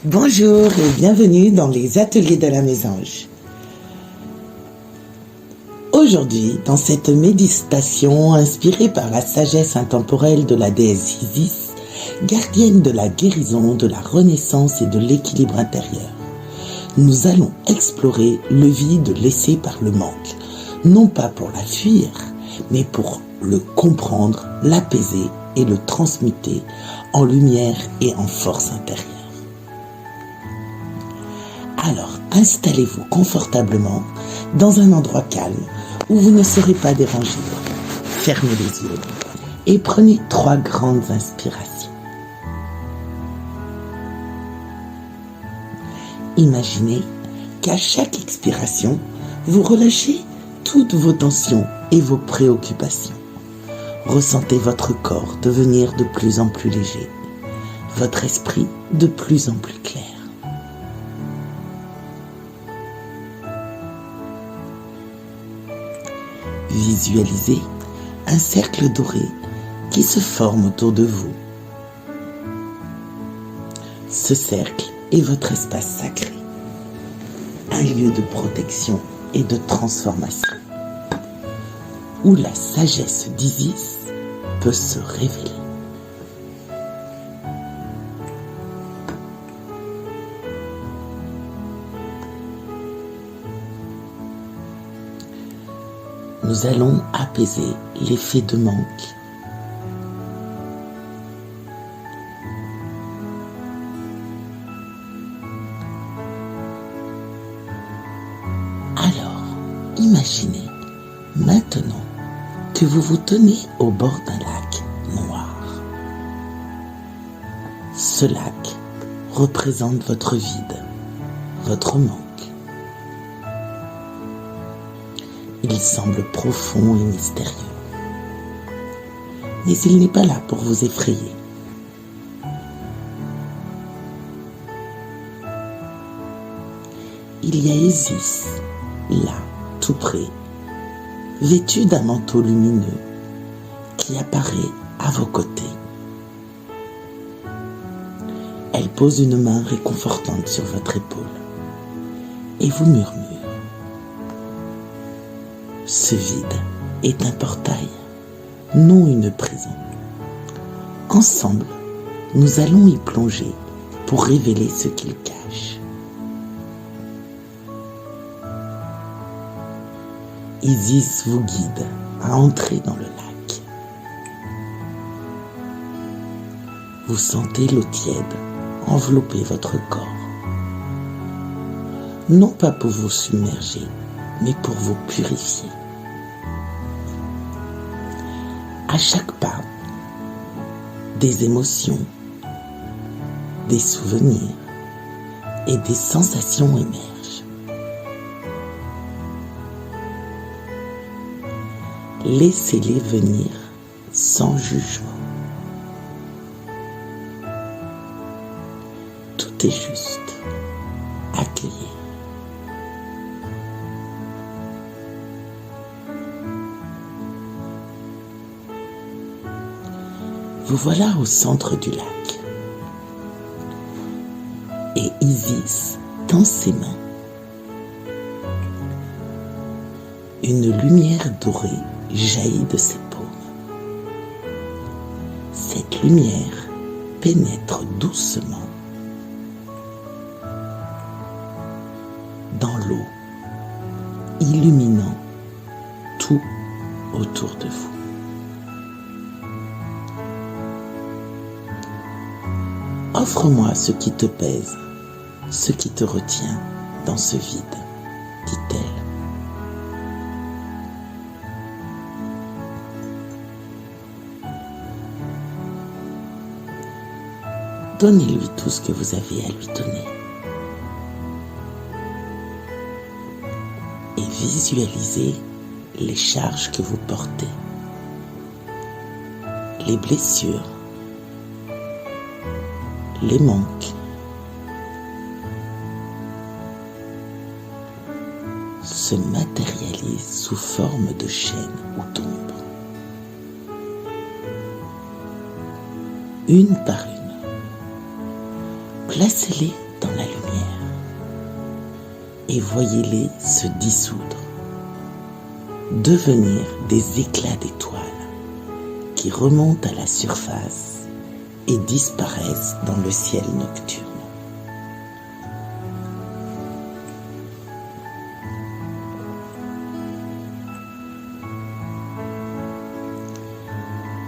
Bonjour et bienvenue dans les ateliers de la Mésange. Aujourd'hui, dans cette méditation inspirée par la sagesse intemporelle de la déesse Isis, gardienne de la guérison, de la renaissance et de l'équilibre intérieur, nous allons explorer le vide laissé par le manque, non pas pour la fuir, mais pour le comprendre, l'apaiser et le transmuter en lumière et en force intérieure. Alors, installez-vous confortablement dans un endroit calme où vous ne serez pas dérangé. Fermez les yeux et prenez 3 grandes inspirations. Imaginez qu'à chaque expiration, vous relâchez toutes vos tensions et vos préoccupations. Ressentez votre corps devenir de plus en plus léger, votre esprit de plus en plus clair. Visualisez un cercle doré qui se forme autour de vous. Ce cercle est votre espace sacré, un lieu de protection et de transformation, où la sagesse d'Isis peut se révéler. Nous allons apaiser l'effet de manque. Alors, imaginez maintenant que vous vous tenez au bord d'un lac noir. Ce lac représente votre vide, votre manque. Il semble profond et mystérieux. Mais il n'est pas là pour vous effrayer. Il y a Isis, là, tout près, vêtue d'un manteau lumineux, qui apparaît à vos côtés. Elle pose une main réconfortante sur votre épaule et vous murmure. Ce vide est un portail, non une prison. Ensemble, nous allons y plonger pour révéler ce qu'il cache. Isis vous guide à entrer dans le lac. Vous sentez l'eau tiède envelopper votre corps. Non pas pour vous submerger, mais pour vous purifier. À chaque pas, des émotions, des souvenirs et des sensations émergent. Laissez-les venir sans jugement. Tout est juste. Accueillez. Vous voilà au centre du lac. Et Isis tend ses mains. Une lumière dorée jaillit de ses paumes. Cette lumière pénètre doucement dans l'eau, illuminant tout autour de vous. Offre-moi ce qui te pèse, ce qui te retient dans ce vide, dit-elle. Donnez-lui tout ce que vous avez à lui donner. Et visualisez les charges que vous portez, les blessures, les manques, se matérialisent sous forme de chaînes ou d'ombres. Une par une, placez-les dans la lumière et voyez-les se dissoudre, devenir des éclats d'étoiles qui remontent à la surface et disparaissent dans le ciel nocturne.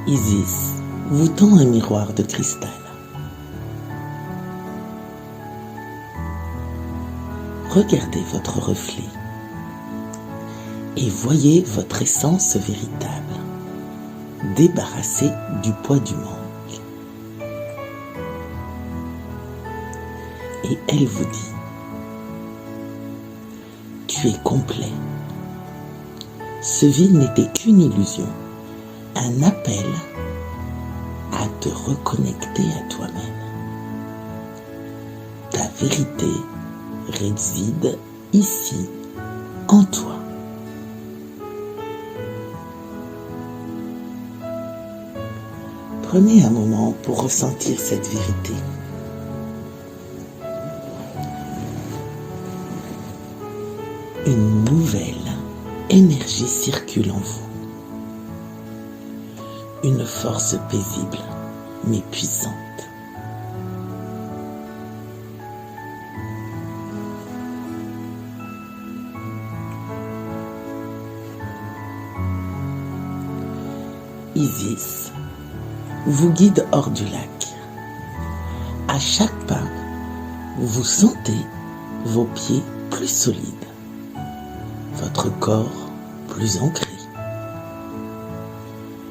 Isis vous tend un miroir de cristal. Regardez votre reflet et voyez votre essence véritable, débarrassée du poids du manque. Et elle vous dit, tu es complet. Ce vide n'était qu'une illusion, un appel à te reconnecter à toi-même. Ta vérité réside ici, en toi. Prenez un moment pour ressentir cette vérité. Une nouvelle énergie circule en vous. Une force paisible, mais puissante. Isis vous guide hors du lac. À chaque pas, vous sentez vos pieds plus solides, votre corps plus ancré,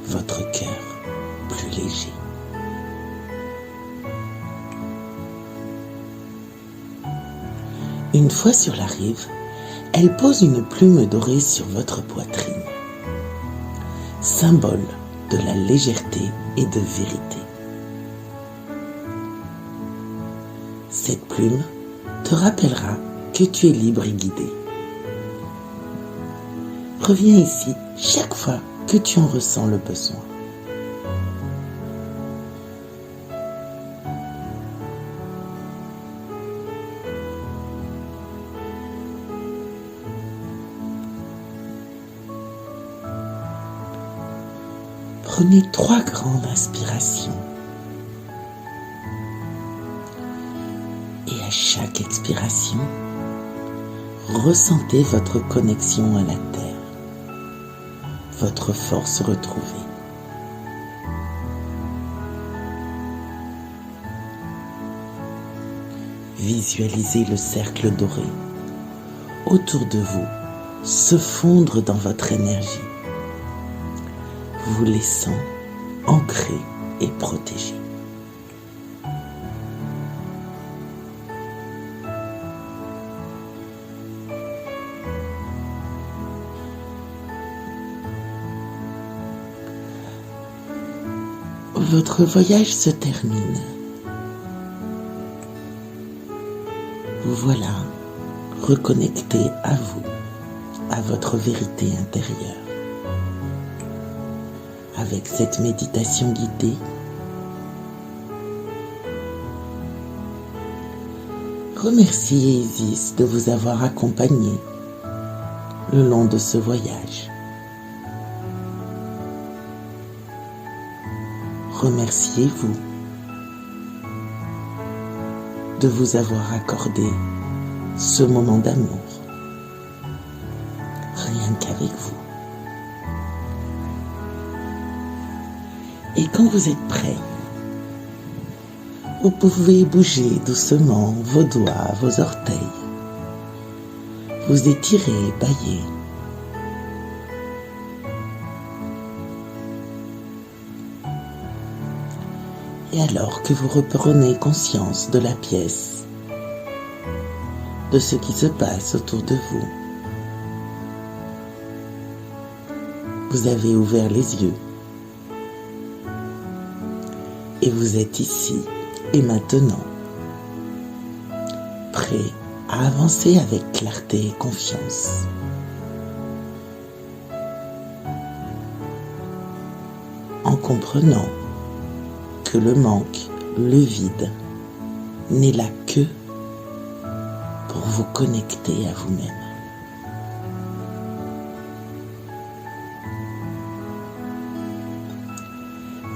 votre cœur plus léger. Une fois sur la rive, elle pose une plume dorée sur votre poitrine, symbole de la légèreté et de vérité. Cette plume te rappellera que tu es libre et guidé. Reviens ici chaque fois que tu en ressens le besoin. Prenez 3 grandes inspirations et à chaque expiration, ressentez votre connexion à la terre, votre force retrouvée. Visualisez le cercle doré autour de vous se fondre dans votre énergie, vous laissant ancré et protégé. Votre voyage se termine. Vous voilà reconnecté à vous, à votre vérité intérieure. Avec cette méditation guidée, remerciez Isis de vous avoir accompagné le long de ce voyage. Remerciez-vous de vous avoir accordé ce moment d'amour, rien qu'avec vous. Et quand vous êtes prêt, vous pouvez bouger doucement vos doigts, vos orteils, vous étirer, bâiller. Et alors que vous reprenez conscience de la pièce, de ce qui se passe autour de vous, vous avez ouvert les yeux et vous êtes ici et maintenant, prêt à avancer avec clarté et confiance. En comprenant que le manque, le vide, n'est là que pour vous connecter à vous-même.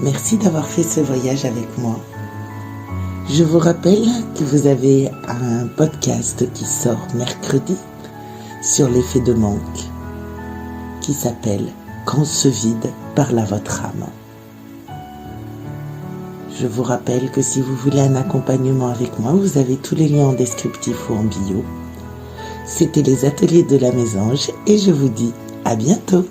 Merci d'avoir fait ce voyage avec moi. Je vous rappelle que vous avez un podcast qui sort mercredi sur l'effet de manque qui s'appelle « Quand se vide parle à votre âme ». Je vous rappelle que si vous voulez un accompagnement avec moi, vous avez tous les liens en descriptif ou en bio. C'était les ateliers de la Mésange et je vous dis à bientôt.